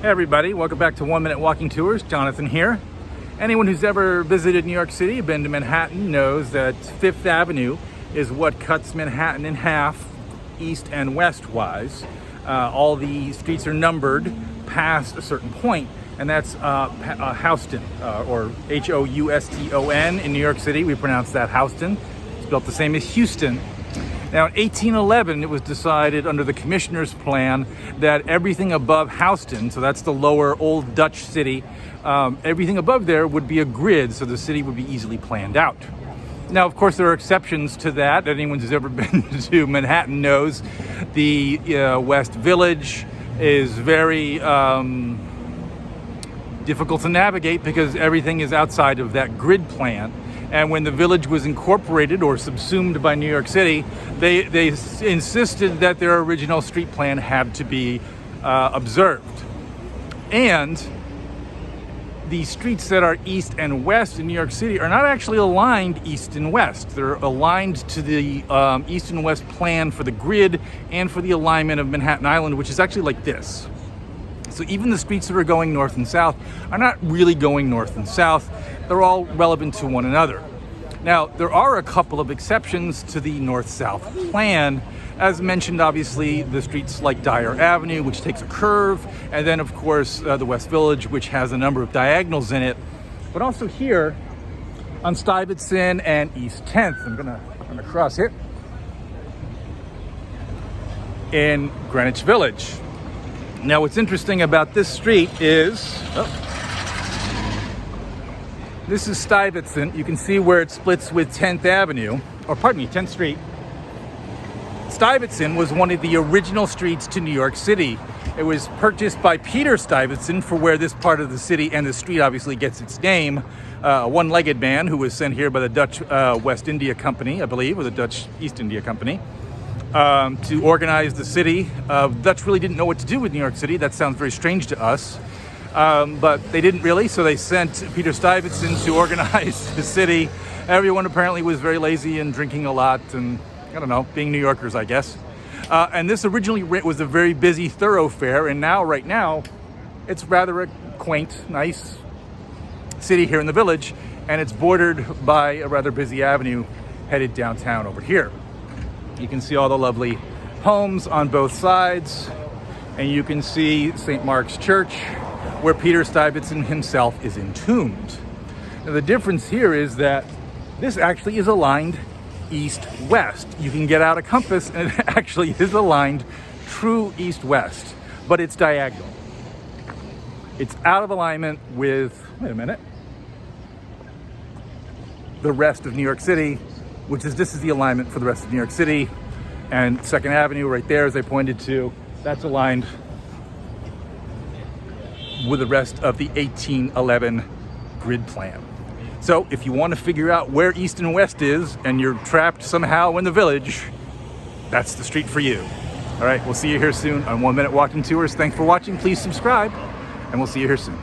Hey everybody, welcome back to 1 Minute Walking Tours. Jonathan here. Anyone who's ever visited New York City, been to Manhattan, knows that Fifth Avenue is what cuts Manhattan in half, east and west wise. All the streets are numbered past a certain point, and that's Houston, or Houston in New York City. We pronounce that Houston. It's built the same as Houston. Now, in 1811, it was decided under the commissioner's plan that everything above Houston, so that's the lower Old Dutch city, everything above there would be a grid, so the city would be easily planned out. Now, of course, there are exceptions to that. Anyone who's ever been to Manhattan knows the West Village is very difficult to navigate because everything is outside of that grid plan. And when the village was incorporated or subsumed by New York City, they insisted that their original street plan had to be observed. And the streets that are east and west in New York City are not actually aligned east and west. They're aligned to the east and west plan for the grid and for the alignment of Manhattan Island, which is actually like this. So even the streets that are going north and south are not really going north and south. They're all relevant to one another. Now, there are a couple of exceptions to the north-south plan. As mentioned, obviously, the streets like Dyer Avenue, which takes a curve, and then, of course, the West Village, which has a number of diagonals in it. But also here on Stuyvesant and East 10th, I'm gonna cross it, in Greenwich Village. Now, what's interesting about this street is, this is Stuyvesant. You can see where it splits with 10th Avenue, or pardon me, 10th Street. Stuyvesant was one of the original streets to New York City. It was purchased by Peter Stuyvesant for where this part of the city and the street obviously gets its name. A one-legged man who was sent here by the Dutch West India Company, I believe, or the Dutch East India Company, to organize the city. The Dutch really didn't know what to do with New York City. That sounds very strange to us. But they didn't really, so they sent Peter Stuyvesant to organize the city. Everyone apparently was very lazy and drinking a lot and, I don't know, being New Yorkers, I guess. And this originally was a very busy thoroughfare, and right now, it's rather a quaint, nice city here in the village, and it's bordered by a rather busy avenue headed downtown over here. You can see all the lovely homes on both sides, and you can see St. Mark's Church, where Peter Stuyvesant himself is entombed. Now, the difference here is that this actually is aligned east-west. You can get out a compass and it actually is aligned true east-west, but it's diagonal. It's out of alignment with, wait a minute, the rest of New York City, which is, this is the alignment for the rest of New York City, and 2nd Avenue right there, as I pointed to, that's aligned with the rest of the 1811 grid plan. So if you want to figure out where east and west is and you're trapped somehow in the village, that's the street for you. All right, we'll see you here soon on 1 Minute Walking Tours. Thanks for watching. Please subscribe, and we'll see you here soon.